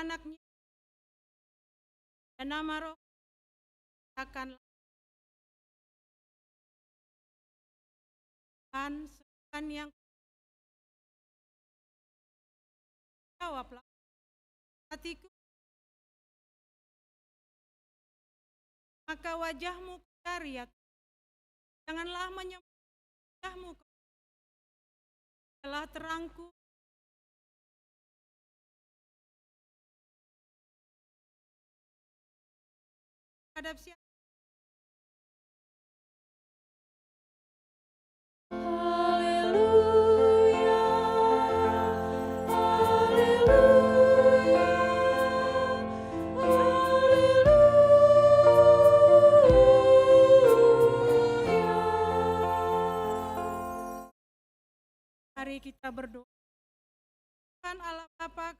anaknya dan nama Roh akan lakukan Tuhan yang jawablah hatiku, maka wajahmu cari ya, janganlah menyembah wajahmu telah terangku terhadap siapa. Haleluya, haleluya, haleluya. Mari kita berdoa. Tuhan Allah Bapa,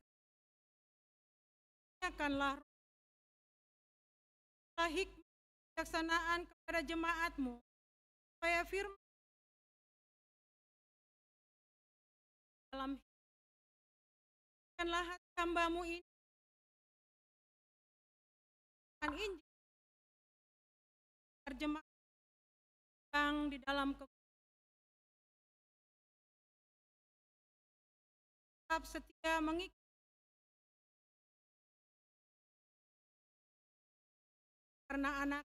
nyatakanlah hikmat kebijaksanaan kepada jemaat-Mu, supaya firman dalam hidupkanlah hati hamba-Mu ini dan Injil terjemah yang di dalam tetap setia mengikuti karena anak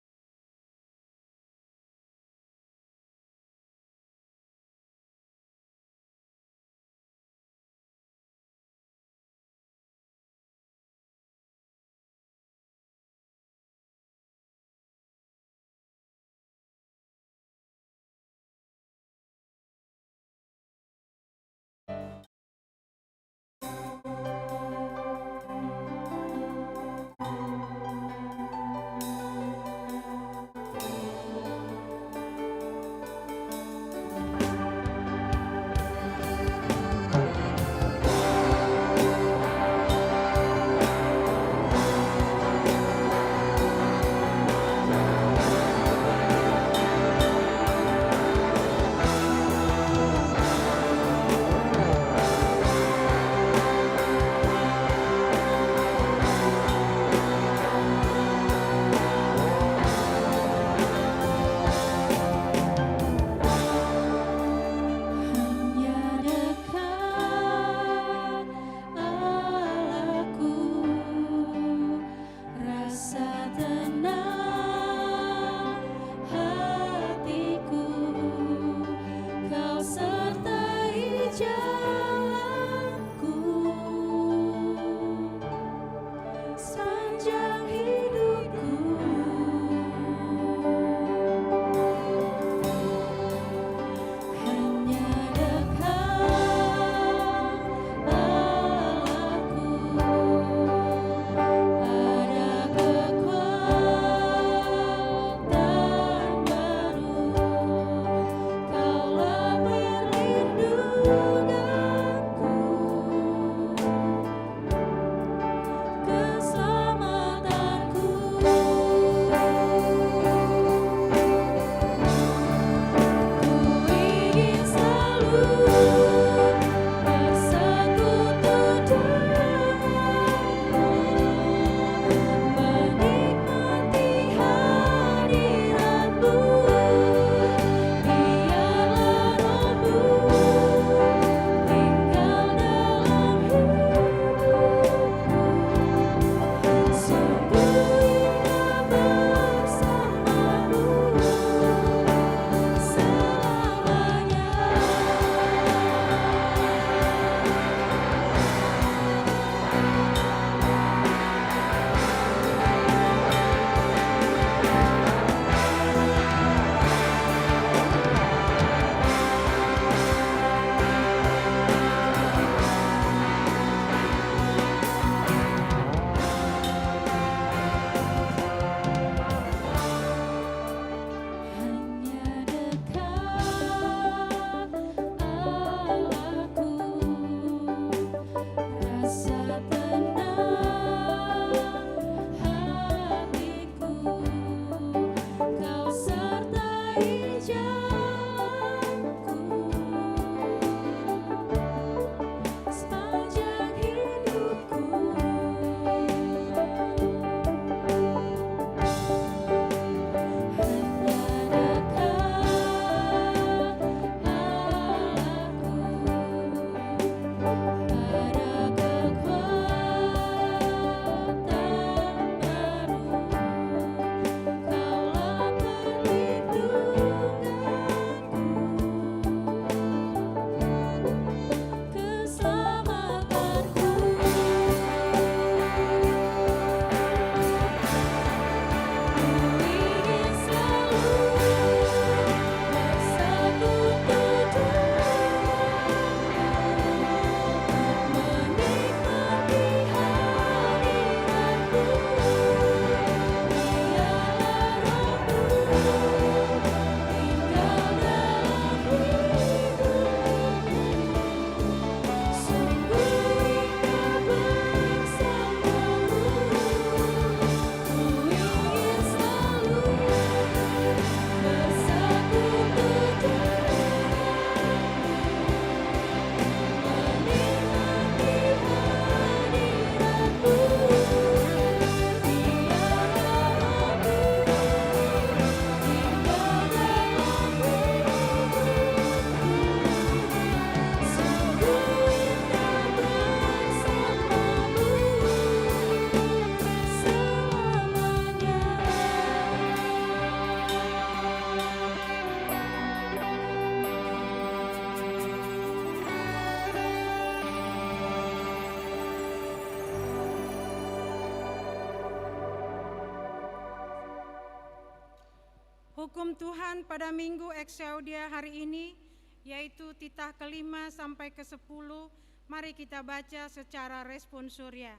Hukum Tuhan pada Minggu Exaudia hari ini, yaitu titah ke-5 sampai ke-10, mari kita baca secara responsoria.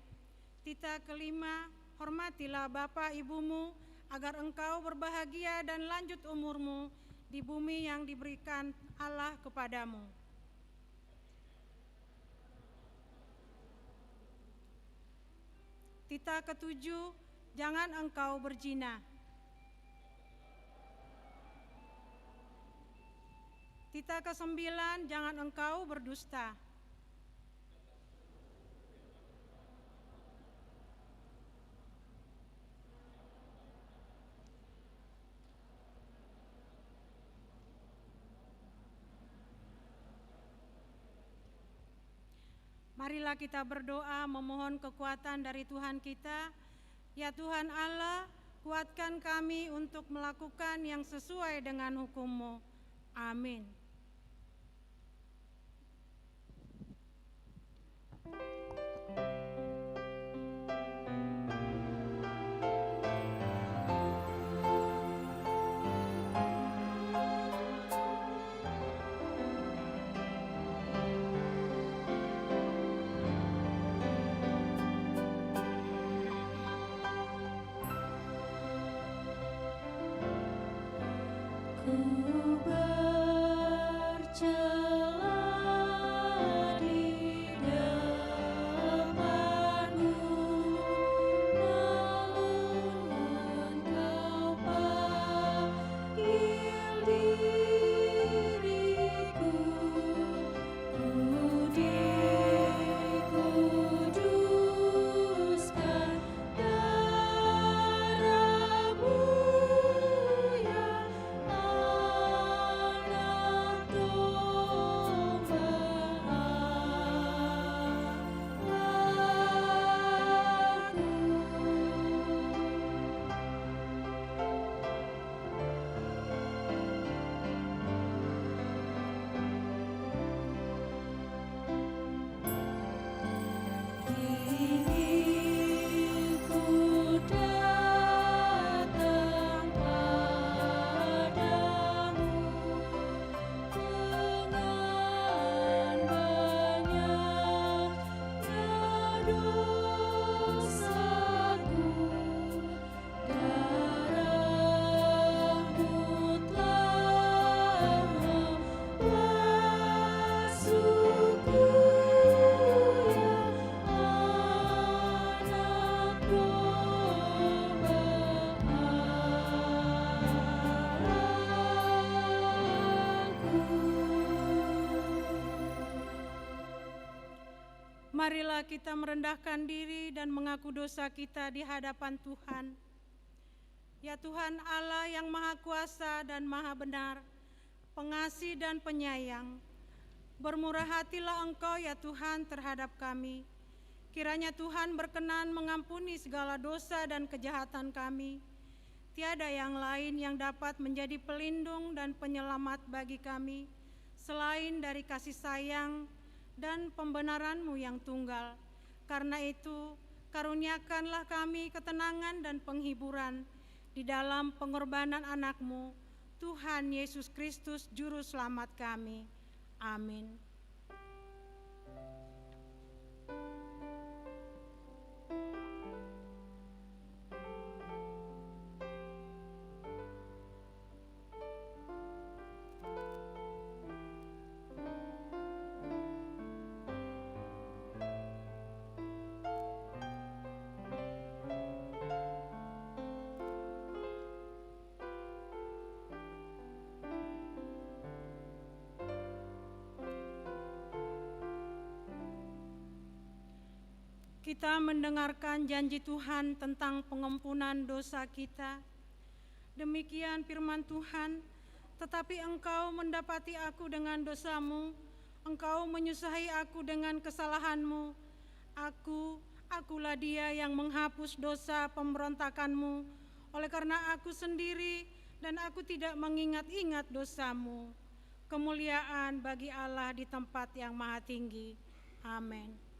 Titah ke-5, hormatilah Bapa Ibumu, agar engkau berbahagia dan lanjut umurmu di bumi yang diberikan Allah kepadamu. Titah ke-7, jangan engkau berzina. Titah ke-9, jangan engkau berdusta. Marilah kita berdoa memohon kekuatan dari Tuhan kita. Ya Tuhan Allah, kuatkan kami untuk melakukan yang sesuai dengan hukum-Mu. Amin. Ku bercela di depan-Mu, namun Engkau panggil diriku. Ku dikuduskan darah-Mu, ya Anak Domba Kini ku datang padamu dengan banyaknya dosaku. Darah-Mu telah membasuhku, ya Anak Domba Marilah kita merendahkan diri dan mengaku dosa kita di hadapan Tuhan. Ya Tuhan Allah yang Maha Kuasa dan Maha Benar, pengasih dan penyayang, bermurah hatilah Engkau ya Tuhan terhadap kami. Kiranya Tuhan berkenan mengampuni segala dosa dan kejahatan kami. Tiada yang lain yang dapat menjadi pelindung dan penyelamat bagi kami, selain dari kasih sayang dan pembenaran-Mu yang tunggal. Karena itu, karuniakanlah kami ketenangan dan penghiburan di dalam pengorbanan anak-Mu, Tuhan Yesus Kristus Juru Selamat kami. Amin. kita mendengarkan janji Tuhan tentang pengampunan dosa kita. Demikian firman Tuhan, tetapi engkau mendapati aku dengan dosamu, engkau menyusahi aku dengan kesalahanmu. Akulah dia yang menghapus dosa pemberontakanmu, oleh karena aku sendiri dan aku tidak mengingat-ingat dosamu. Kemuliaan bagi Allah di tempat yang maha tinggi. Amin.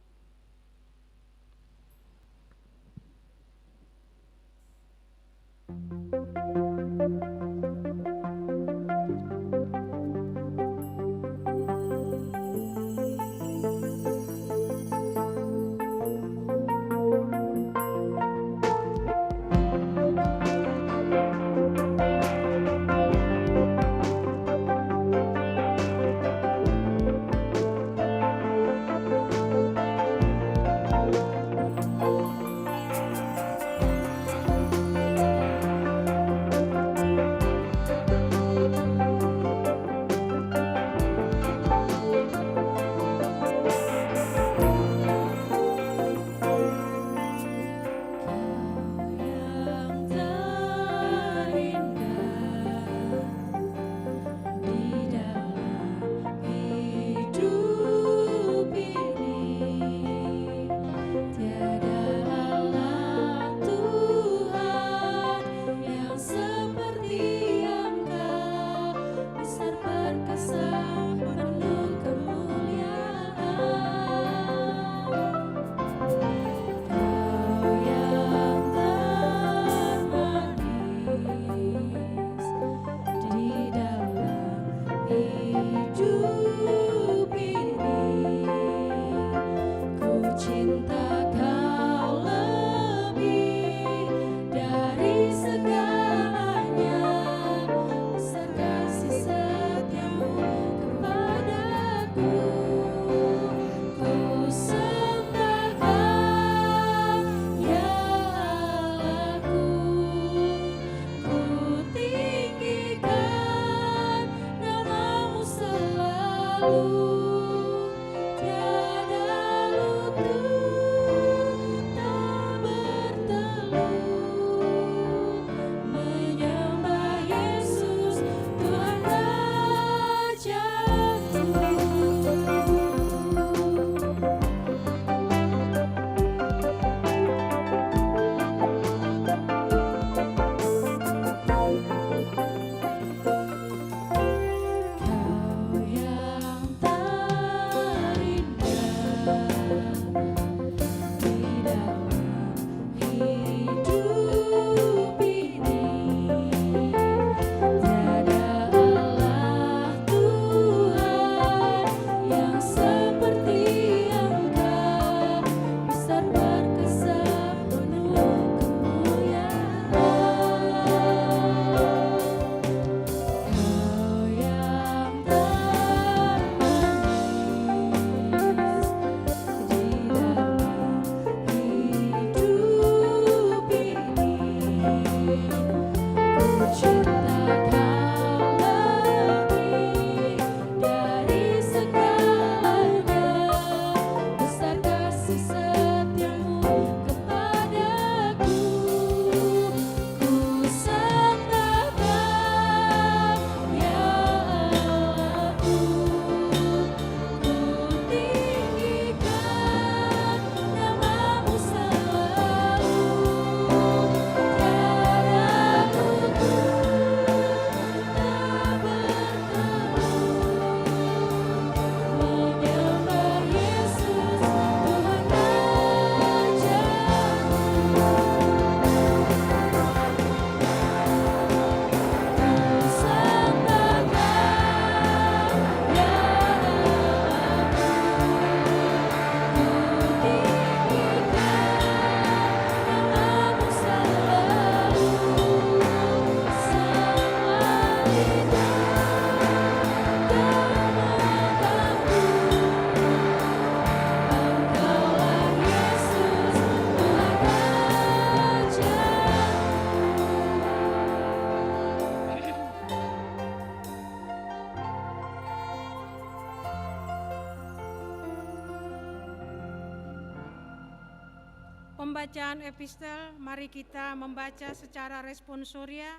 pembacaan epistel, mari kita membaca secara responsoria.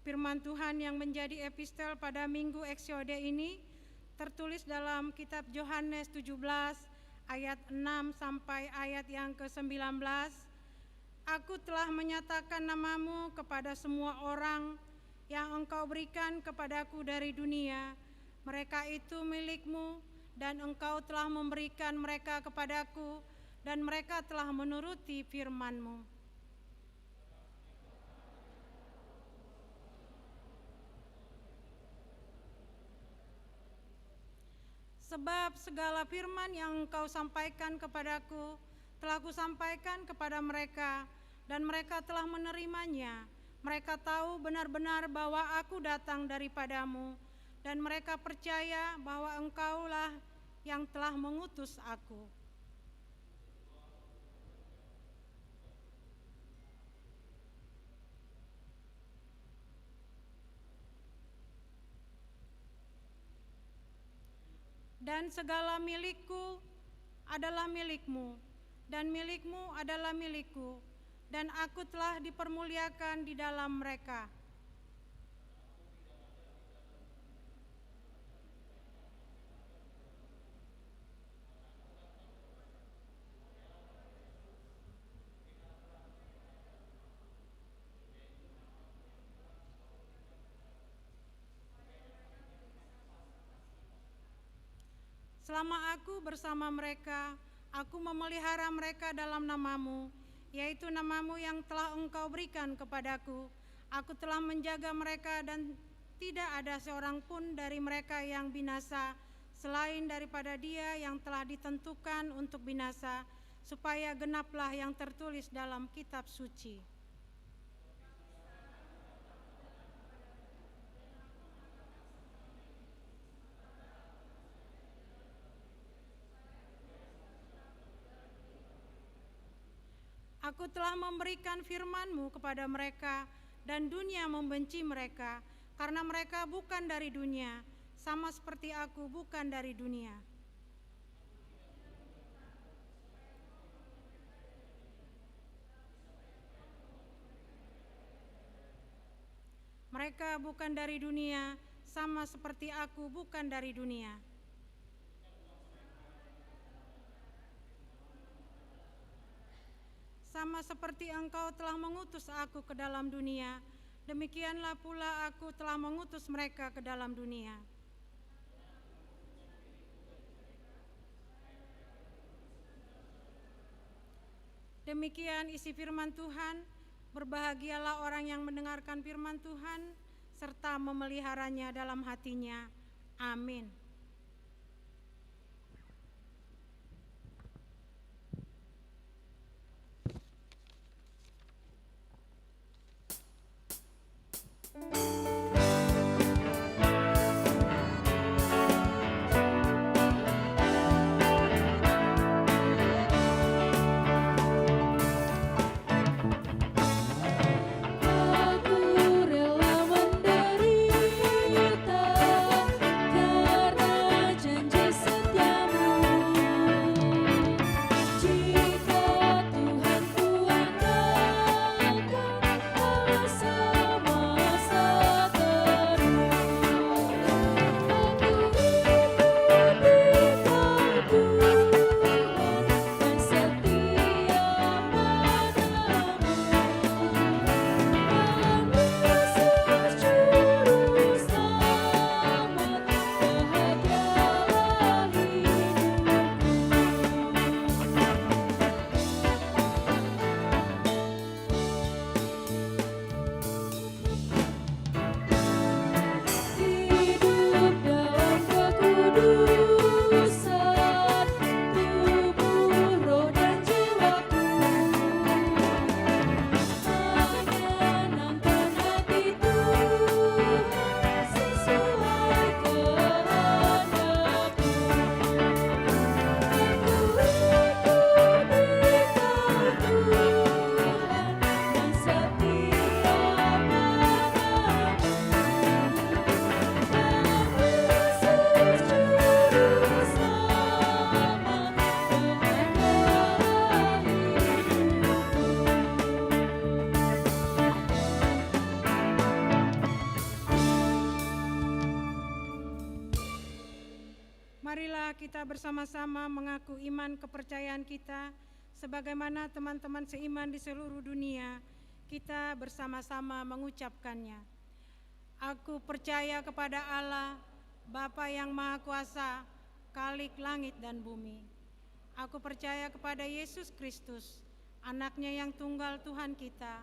Firman Tuhan yang menjadi epistel pada Minggu Eksyode ini tertulis dalam kitab Yohanes 17 ayat 6 sampai ayat yang ke-19. Aku telah menyatakan namamu kepada semua orang yang engkau berikan kepadaku dari dunia. Mereka itu milikmu dan engkau telah memberikan mereka kepadaku dan mereka telah menuruti firman-Mu. Sebab segala firman yang engkau sampaikan kepadaku telah kusampaikan kepada mereka dan mereka telah menerimanya. Mereka tahu benar-benar bahwa aku datang daripadamu dan mereka percaya bahwa engkaulah yang telah mengutus aku. Dan segala milikku adalah milikmu, dan milikmu adalah milikku, dan aku telah dipermuliakan di dalam mereka. Selama aku bersama mereka, aku memelihara mereka dalam namamu, yaitu namamu yang telah engkau berikan kepadaku. Aku telah menjaga mereka dan tidak ada seorang pun dari mereka yang binasa, selain daripada dia yang telah ditentukan untuk binasa, supaya genaplah yang tertulis dalam kitab suci. Aku telah memberikan firman-Mu kepada mereka, dan dunia membenci mereka, karena mereka bukan dari dunia, sama seperti aku bukan dari dunia. Mereka bukan dari dunia, sama seperti aku bukan dari dunia. Sama seperti engkau telah mengutus aku ke dalam dunia, demikianlah pula aku telah mengutus mereka ke dalam dunia. Demikian isi firman Tuhan. Berbahagialah orang yang mendengarkan firman Tuhan, serta memeliharanya dalam hatinya. Amin. Aku rela menderita karena kita bersama-sama mengaku iman kepercayaan kita sebagaimana teman-teman seiman di seluruh dunia, kita bersama-sama mengucapkannya. Aku percaya kepada Allah, Bapa yang Maha Kuasa, Khalik langit dan bumi. Aku percaya kepada Yesus Kristus, Anaknya yang tunggal Tuhan kita,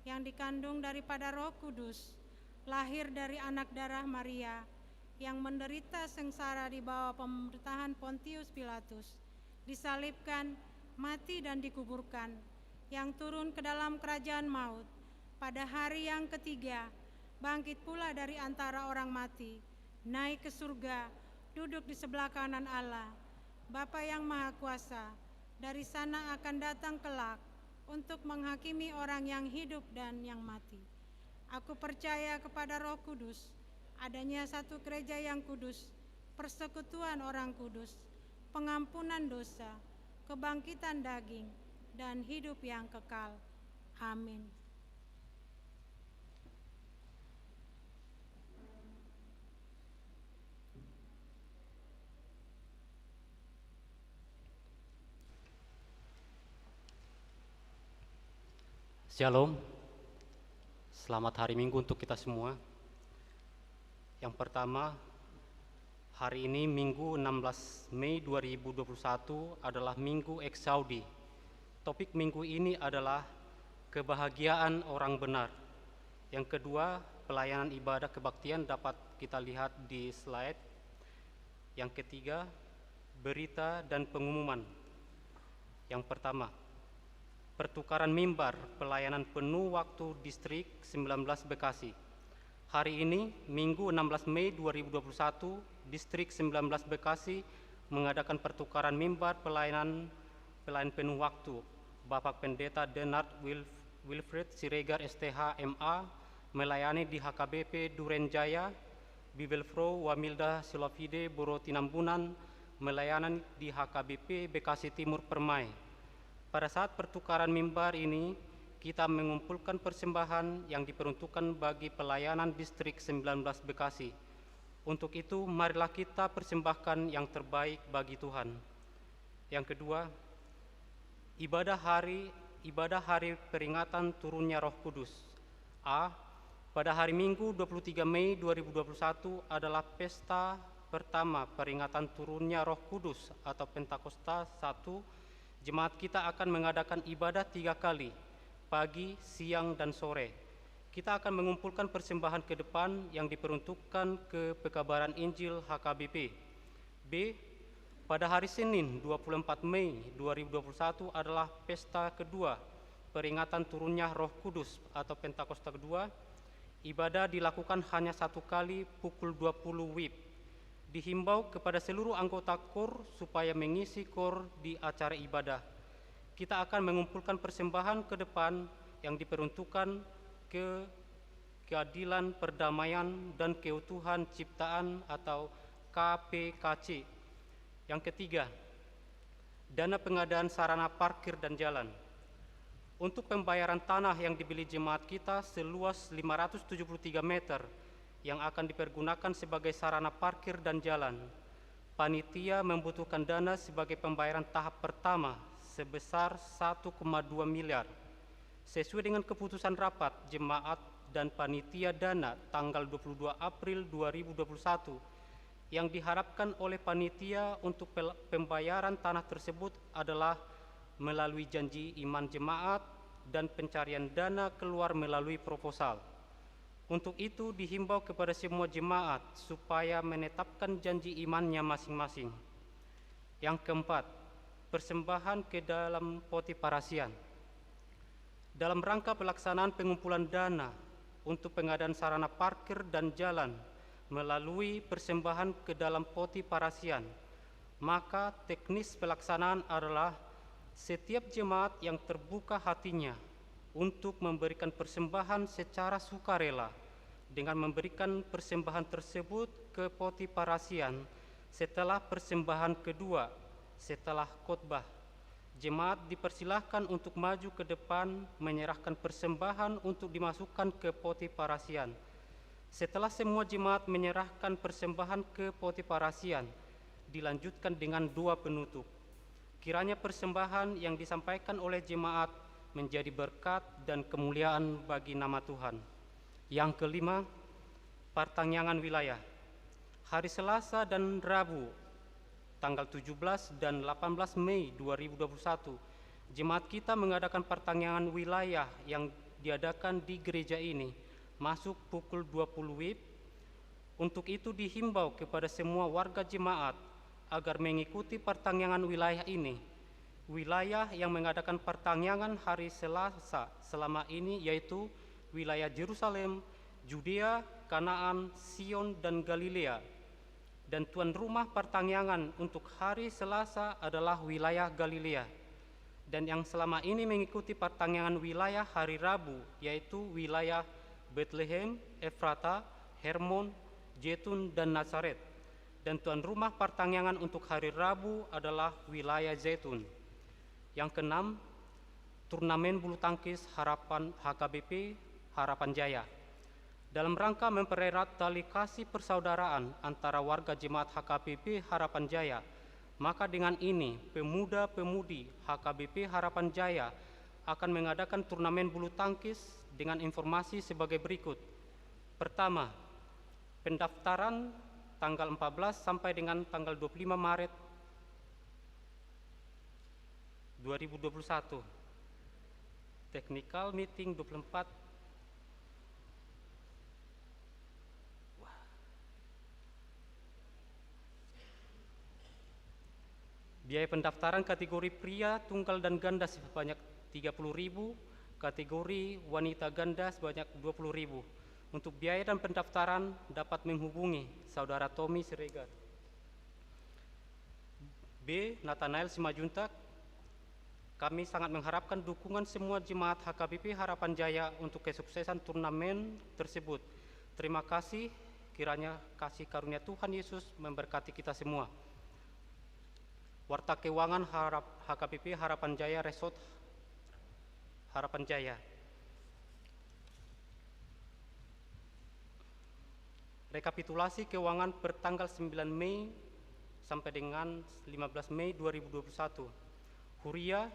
yang dikandung daripada Roh Kudus, lahir dari anak darah Maria, yang menderita sengsara di bawah pemerintahan Pontius Pilatus, disalibkan, mati dan dikuburkan, yang turun ke dalam kerajaan maut, pada hari yang ketiga, bangkit pula dari antara orang mati, naik ke surga, duduk di sebelah kanan Allah, Bapa yang Maha Kuasa, dari sana akan datang kelak untuk menghakimi orang yang hidup dan yang mati. Aku percaya kepada Roh Kudus, adanya satu gereja yang kudus, persekutuan orang kudus, pengampunan dosa, kebangkitan daging, dan hidup yang kekal. Amin. Shalom, selamat hari Minggu untuk kita semua. Yang pertama, hari ini Minggu 16 Mei 2021 adalah Minggu Eksaudi. Topik minggu ini adalah kebahagiaan orang benar. Yang kedua, pelayanan ibadah kebaktian dapat kita lihat di slide. Yang ketiga, berita dan pengumuman. Yang pertama, pertukaran mimbar pelayanan penuh waktu distrik 19 Bekasi. Hari ini, Minggu 16 Mei 2021, distrik 19 Bekasi mengadakan pertukaran mimbar pelayanan penuh waktu. Bapak Pendeta Denard Wilfred Siregar STH MA melayani di HKBP Durenjaya, Bibelfro Wamilda Silofide Boro Tinambunan melayani di HKBP Bekasi Timur Permai. Pada saat pertukaran mimbar ini, kita mengumpulkan persembahan yang diperuntukkan bagi pelayanan distrik 19 Bekasi. Untuk itu, marilah kita persembahkan yang terbaik bagi Tuhan. Yang kedua, ibadah hari peringatan turunnya Roh Kudus. Pada hari Minggu 23 Mei 2021 adalah pesta pertama peringatan turunnya Roh Kudus atau Pentakosta 1. Jemaat kita akan mengadakan ibadah 3 kali, pagi, siang, dan sore. Kita akan mengumpulkan persembahan ke depan yang diperuntukkan ke pekabaran Injil HKBP. Pada hari Senin 24 Mei 2021 adalah pesta kedua, peringatan turunnya Roh Kudus atau Pentakosta kedua. Ibadah dilakukan hanya 1 kali pukul 20 WIB. Dihimbau kepada seluruh anggota KOR supaya mengisi KOR di acara ibadah. Kita akan mengumpulkan persembahan ke depan yang diperuntukkan ke keadilan, perdamaian, dan keutuhan ciptaan atau KPKC. Yang ketiga, dana pengadaan sarana parkir dan jalan. Untuk pembayaran tanah yang dibeli jemaat kita seluas 573 meter, yang akan dipergunakan sebagai sarana parkir dan jalan. Panitia membutuhkan dana sebagai pembayaran tahap pertama sebesar 1,2 miliar. Sesuai dengan keputusan rapat jemaat dan panitia dana tanggal 22 April 2021, yang diharapkan oleh panitia untuk pembayaran tanah tersebut adalah melalui janji iman jemaat dan pencarian dana keluar melalui proposal. Untuk itu dihimbau kepada semua jemaat supaya menetapkan janji imannya masing-masing. Yang keempat, persembahan ke dalam poti parasian. Dalam rangka pelaksanaan pengumpulan dana untuk pengadaan sarana parkir dan jalan melalui persembahan ke dalam poti parasian, maka teknis pelaksanaan adalah setiap jemaat yang terbuka hatinya untuk memberikan persembahan secara sukarela dengan memberikan persembahan tersebut ke poti parasian setelah persembahan kedua setelah khotbah. Jemaat dipersilahkan untuk maju ke depan menyerahkan persembahan untuk dimasukkan ke poti parasian. Setelah semua jemaat menyerahkan persembahan ke poti parasian, dilanjutkan dengan doa penutup. Kiranya persembahan yang disampaikan oleh jemaat menjadi berkat dan kemuliaan bagi nama Tuhan. Yang kelima, pertanyaan wilayah. Hari Selasa dan Rabu, tanggal 17 dan 18 Mei 2021, jemaat kita mengadakan pertanyaan wilayah yang diadakan di gereja ini, masuk pukul 20 WIB. Untuk itu dihimbau kepada semua warga jemaat agar mengikuti pertanyaan wilayah ini. Wilayah yang mengadakan pertanyaan hari Selasa selama ini yaitu wilayah Yerusalem, Judea, Kanaan, Sion, dan Galilea. Dan tuan rumah pertanyaan untuk hari Selasa adalah wilayah Galilea. Dan yang selama ini mengikuti pertanyaan wilayah hari Rabu yaitu wilayah Bethlehem, Efrata, Hermon, Jetun, dan Nazaret. Dan tuan rumah pertanyaan untuk hari Rabu adalah wilayah Zaitun. Yang keenam, turnamen bulu tangkis harapan HKBP Harapan Jaya. Dalam rangka mempererat tali kasih persaudaraan antara warga jemaat HKBP Harapan Jaya, maka dengan ini pemuda-pemudi HKBP Harapan Jaya akan mengadakan turnamen bulu tangkis dengan informasi sebagai berikut. Pertama, pendaftaran tanggal 14 sampai dengan tanggal 25 Maret 2021. Technical meeting 24. Biaya pendaftaran kategori pria tunggal dan ganda sebanyak 30.000, kategori wanita ganda sebanyak 20.000. Untuk biaya dan pendaftaran dapat menghubungi Saudara Tommy Siregar. B. Nathanael Simajuntak. Kami sangat mengharapkan dukungan semua jemaat HKBP Harapan Jaya untuk kesuksesan turnamen tersebut. Terima kasih, kiranya kasih karunia Tuhan Yesus memberkati kita semua. Warta Keuangan HKBP Harapan Jaya Resort Harapan Jaya. Rekapitulasi keuangan per tanggal 9 Mei sampai dengan 15 Mei 2021. Huria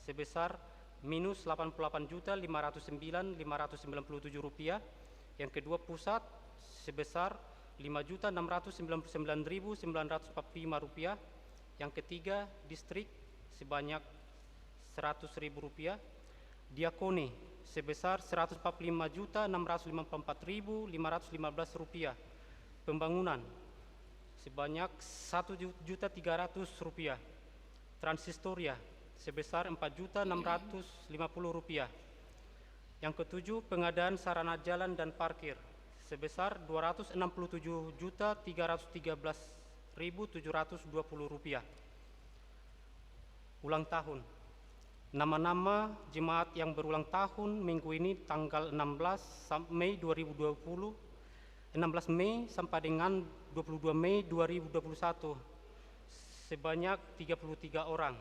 sebesar minus 88.509.597 rupiah. Yang kedua pusat sebesar 5.699.945 rupiah. Yang ketiga distrik sebanyak 100.000 rupiah. Diakoni sebesar 145.654.515 rupiah. Pembangunan sebanyak 1.300.000 rupiah. Transistoria sebesar 4.650 rupiah. Yang ketujuh pengadaan sarana jalan dan parkir sebesar 267.313.720 rupiah. Ulang tahun. Nama-nama jemaat yang berulang tahun minggu ini tanggal 16 Mei 2020, 16 Mei sampai dengan 22 Mei 2021 sebanyak 33 orang.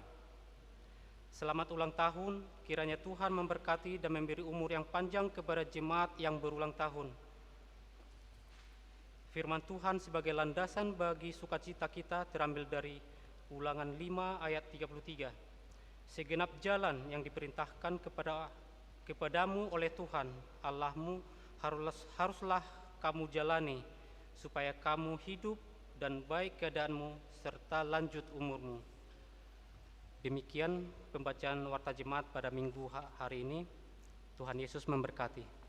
Selamat ulang tahun, kiranya Tuhan memberkati dan memberi umur yang panjang kepada jemaat yang berulang tahun. Firman Tuhan sebagai landasan bagi sukacita kita terambil dari Ulangan 5 ayat 33. Segenap jalan yang diperintahkan kepadamu oleh Tuhan Allahmu haruslah kamu jalani, supaya kamu hidup dan baik keadaanmu serta lanjut umurmu. Demikian pembacaan warta jemaat pada minggu hari ini. Tuhan Yesus memberkati.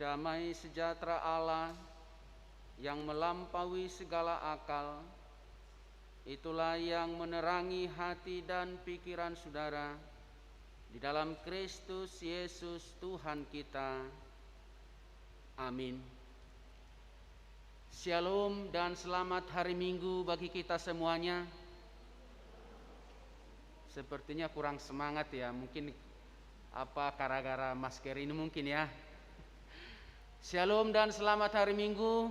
damai sejahtera Allah yang melampaui segala akal, itulah yang menerangi hati dan pikiran saudara di dalam Kristus Yesus Tuhan kita. Amin. Shalom dan selamat hari Minggu bagi kita semuanya. Sepertinya kurang semangat ya, mungkin gara-gara masker ini mungkin ya. Shalom dan selamat hari Minggu.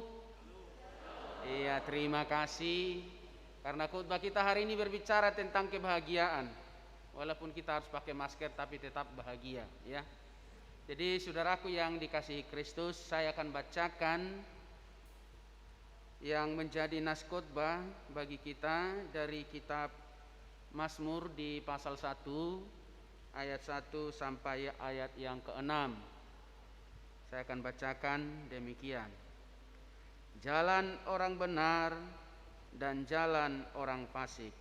Iya, terima kasih. Karena khotbah kita hari ini berbicara tentang kebahagiaan. Walaupun kita harus pakai masker tapi tetap bahagia ya. Jadi saudaraku yang dikasihi Kristus, saya akan bacakan yang menjadi nas khotbah bagi kita dari kitab Mazmur di pasal 1 ayat 1 sampai ayat yang ke-6. Saya akan bacakan demikian. Jalan orang benar dan jalan orang fasik.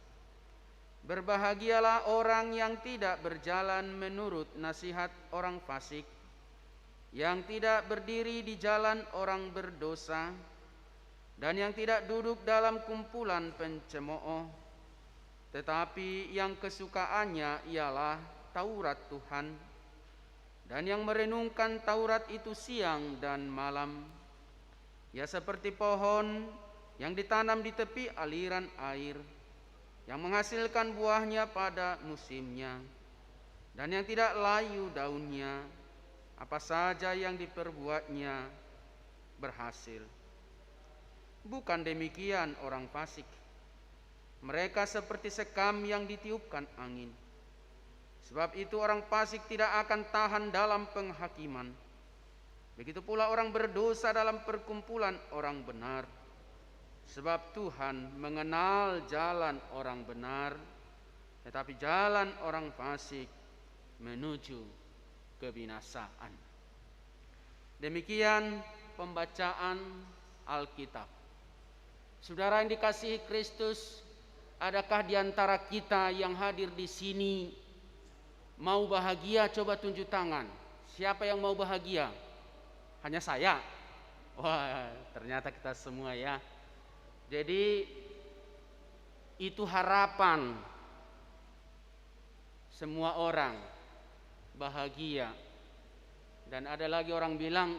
Berbahagialah orang yang tidak berjalan menurut nasihat orang fasik, yang tidak berdiri di jalan orang berdosa, dan yang tidak duduk dalam kumpulan pencemooh, tetapi yang kesukaannya ialah Taurat Tuhan, dan yang merenungkan Taurat itu siang dan malam. Ia seperti pohon yang ditanam di tepi aliran air, yang menghasilkan buahnya pada musimnya, dan yang tidak layu daunnya. Apa saja yang diperbuatnya berhasil. Bukan demikian orang fasik. Mereka seperti sekam yang ditiupkan angin. Sebab itu orang fasik tidak akan tahan dalam penghakiman. Begitu pula orang berdosa dalam perkumpulan orang benar. Sebab Tuhan mengenal jalan orang benar, tetapi jalan orang fasik menuju kebinasaan. Demikian pembacaan Alkitab. Saudara yang dikasihi Kristus, adakah di antara kita yang hadir di sini mau bahagia? Coba tunjuk tangan. Siapa yang mau bahagia? Hanya saya? Wah, ternyata kita semua ya. Jadi itu harapan semua orang, bahagia. Dan ada lagi orang bilang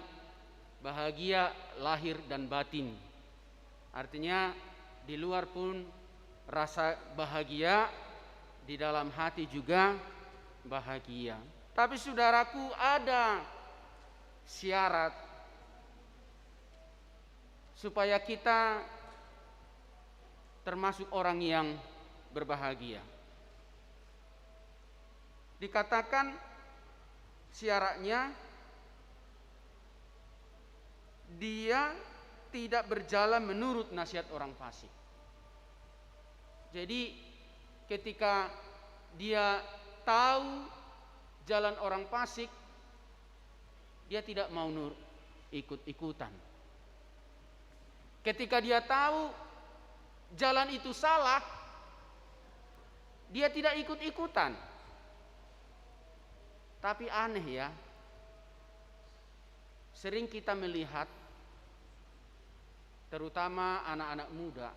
bahagia lahir dan batin. Artinya di luar pun rasa bahagia, di dalam hati juga bahagia. Tapi saudaraku, ada syarat supaya kita termasuk orang yang berbahagia. Dikatakan syaratnya dia tidak berjalan menurut nasihat orang fasik. Jadi ketika dia tahu jalan orang fasik, dia tidak mau ikut-ikutan. Ketika dia tahu jalan itu salah, dia tidak ikut-ikutan. Tapi aneh ya, sering kita melihat terutama anak-anak muda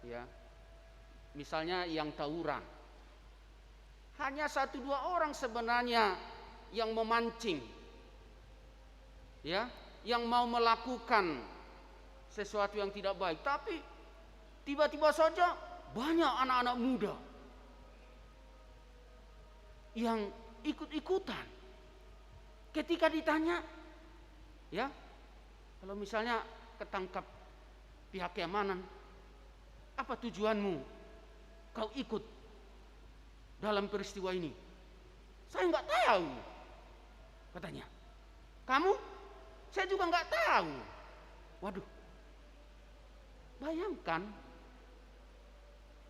ya, misalnya yang tawuran, hanya 1-2 orang sebenarnya yang memancing ya, yang mau melakukan sesuatu yang tidak baik, tapi tiba-tiba saja banyak anak-anak muda yang ikut-ikutan. Ketika ditanya, ya, kalau misalnya ketangkap pihak keamanan, apa tujuanmu kau ikut dalam peristiwa ini? Saya nggak tahu, katanya. Kamu? Saya juga nggak tahu. Waduh, bayangkan,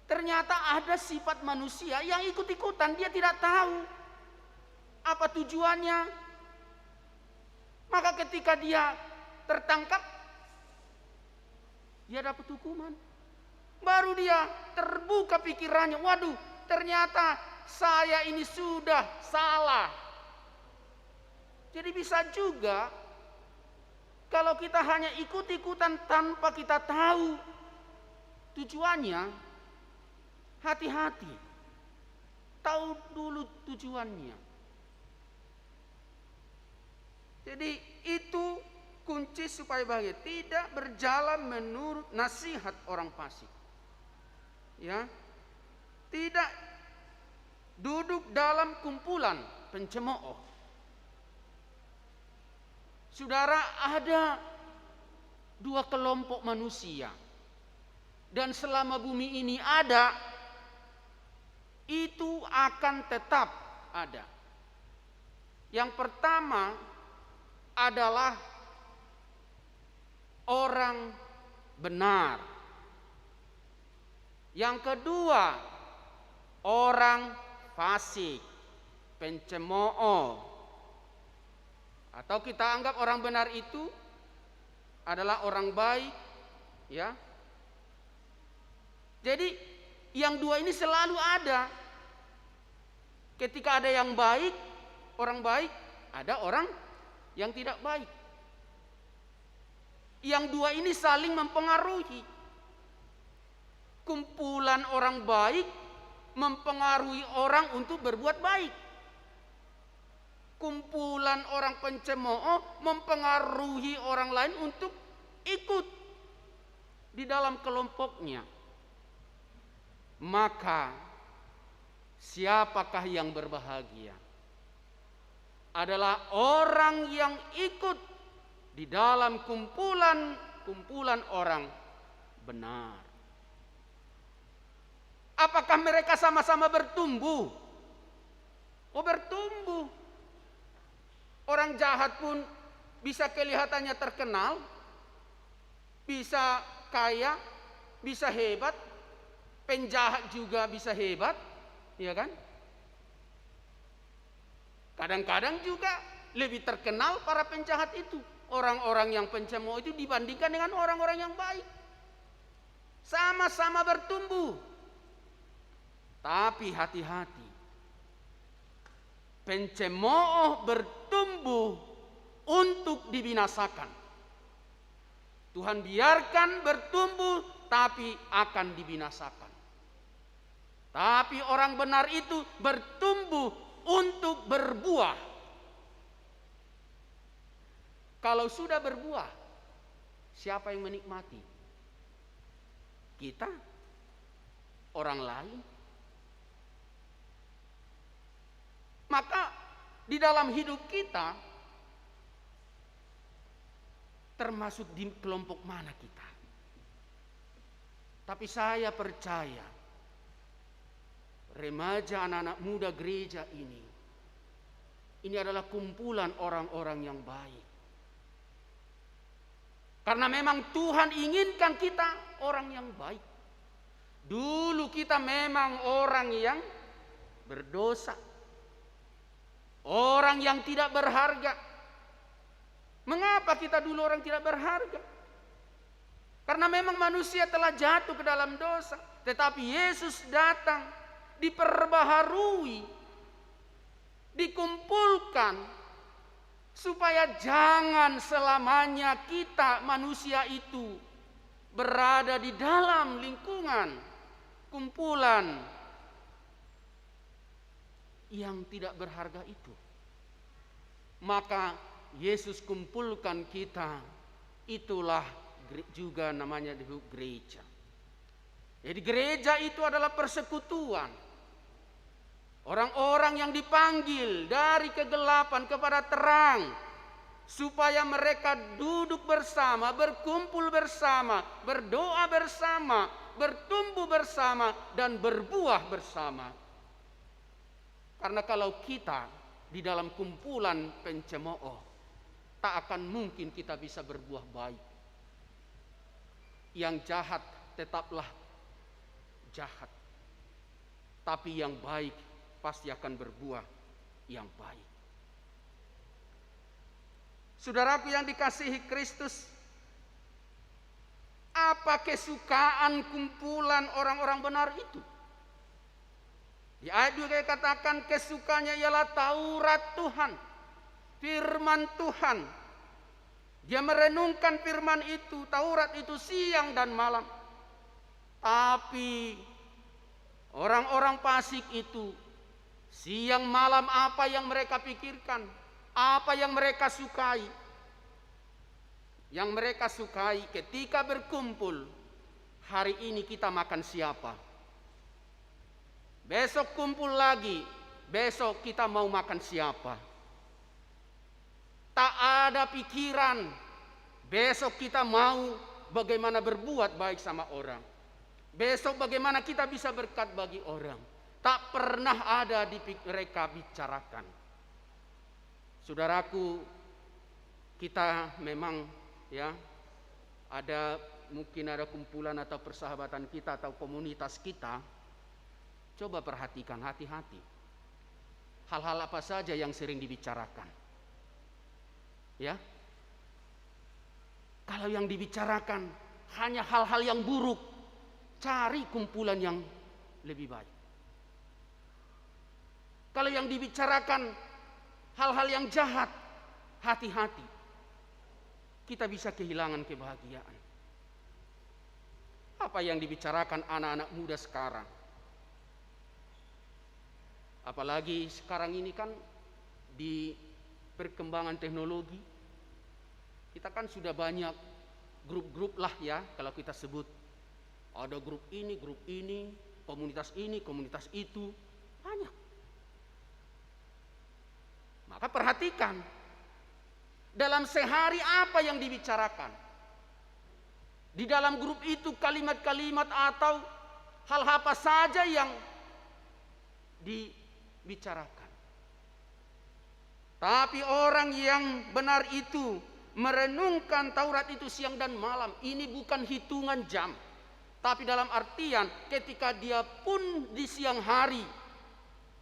ternyata ada sifat manusia yang ikut-ikutan, dia tidak tahu apa tujuannya. Maka ketika dia tertangkap, dia dapat hukuman. Baru dia terbuka pikirannya, waduh, ternyata saya ini sudah salah. Jadi bisa juga kalau kita hanya ikut-ikutan tanpa kita tahu tujuannya, hati-hati. Tahu dulu tujuannya. Jadi itu kunci supaya bahagia. Tidak berjalan menurut nasihat orang fasik. Ya. Tidak duduk dalam kumpulan pencemooh. Saudara, ada dua kelompok manusia. Dan selama bumi ini ada, itu akan tetap ada. Yang pertama adalah orang benar. Yang kedua, orang fasik, pencemooh. Atau kita anggap orang benar itu adalah orang baik, ya. Jadi yang dua ini selalu ada. Ketika ada yang baik, orang baik, ada orang yang tidak baik. Yang dua ini saling mempengaruhi. Kumpulan orang baik mempengaruhi orang untuk berbuat baik. Kumpulan orang pencemooh mempengaruhi orang lain untuk ikut di dalam kelompoknya. Maka siapakah yang berbahagia? Adalah orang yang ikut di dalam kumpulan orang benar. Apakah mereka sama-sama bertumbuh? Oh, bertumbuh. Orang jahat pun bisa kelihatannya terkenal, bisa kaya, bisa hebat. Penjahat juga bisa hebat, ya kan? Kadang-kadang juga lebih terkenal para penjahat itu. Orang-orang yang pencemooh itu dibandingkan dengan orang-orang yang baik. Sama-sama bertumbuh. Tapi hati-hati. Pencemooh bertumbuh untuk dibinasakan. Tuhan biarkan bertumbuh tapi akan dibinasakan. Tapi orang benar itu bertumbuh untuk berbuah. Kalau sudah berbuah, siapa yang menikmati? Kita? Orang lain? Maka di dalam hidup kita, termasuk di kelompok mana kita? Tapi saya percaya, remaja anak-anak muda gereja ini adalah kumpulan orang-orang yang baik. Karena memang Tuhan inginkan kita orang yang baik. Dulu kita memang orang yang berdosa. Orang yang tidak berharga. Mengapa kita dulu orang tidak berharga? Karena memang manusia telah jatuh ke dalam dosa. Tetapi Yesus datang, diperbaharui, dikumpulkan, supaya jangan selamanya kita manusia itu berada di dalam lingkungan kumpulan yang tidak berharga itu. Maka Yesus kumpulkan kita, itulah juga namanya disebut gereja. Jadi gereja itu adalah persekutuan. Orang-orang yang dipanggil dari kegelapan kepada terang, supaya mereka duduk bersama, berkumpul bersama, berdoa bersama, bertumbuh bersama, dan berbuah bersama. Karena kalau kita di dalam kumpulan pencemooh, tak akan mungkin kita bisa berbuah baik. Yang jahat tetaplah jahat, tapi yang baik pasti akan berbuah yang baik. Saudaraku yang dikasihi Kristus, apa kesukaan kumpulan orang-orang benar itu? Di ayat 2 dikatakan kesukaannya ialah Taurat Tuhan, firman Tuhan. Dia merenungkan firman itu, Taurat itu siang dan malam. Tapi orang-orang fasik itu siang malam apa yang mereka pikirkan, apa yang mereka sukai. Yang mereka sukai ketika berkumpul, hari ini kita makan siapa? Besok kumpul lagi, besok kita mau makan siapa? Tak ada pikiran, besok kita mau bagaimana berbuat baik sama orang. Besok bagaimana kita bisa berkat bagi orang. Tak pernah ada di mereka bicarakan. Saudaraku, kita memang mungkin ada kumpulan atau persahabatan kita atau komunitas kita. Coba perhatikan hati-hati. Hal-hal apa saja yang sering dibicarakan. Ya. Kalau yang dibicarakan hanya hal-hal yang buruk, cari kumpulan yang lebih baik. Kalau yang dibicarakan hal-hal yang jahat, hati-hati. Kita bisa kehilangan kebahagiaan. Apa yang dibicarakan anak-anak muda sekarang? Apalagi sekarang ini kan di perkembangan teknologi, kita kan sudah banyak grup-grup lah ya, kalau kita sebut. Ada grup ini, komunitas ini, komunitas itu, banyak. Maka perhatikan, dalam sehari apa yang dibicarakan. Di dalam grup itu kalimat-kalimat atau hal apa saja yang dibicarakan. Tapi orang yang benar itu merenungkan Taurat itu siang dan malam. Ini bukan hitungan jam. Tapi dalam artian ketika dia pun di siang hari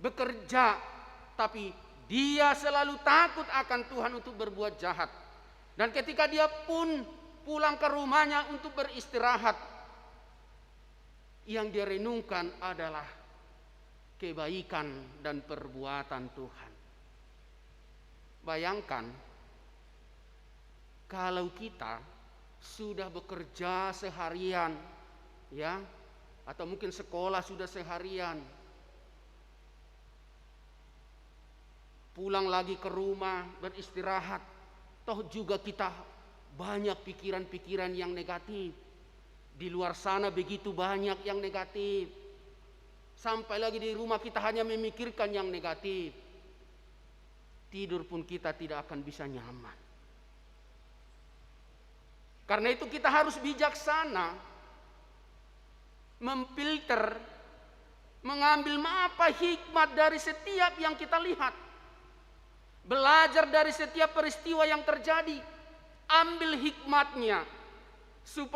bekerja, tapi dia selalu takut akan Tuhan untuk berbuat jahat. Dan ketika dia pun pulang ke rumahnya untuk beristirahat, yang dia renungkan adalah kebaikan dan perbuatan Tuhan. Bayangkan kalau kita sudah bekerja seharian, ya, atau mungkin sekolah sudah seharian, pulang lagi ke rumah beristirahat, toh juga kita banyak pikiran-pikiran yang negatif. Di luar sana begitu banyak yang negatif. Sampai lagi di rumah kita hanya memikirkan yang negatif. Tidur pun kita tidak akan bisa nyaman. Karena itu kita harus bijaksana memfilter, mengambil apa hikmat dari setiap yang kita lihat. Belajar dari setiap peristiwa yang terjadi, ambil hikmatnya supaya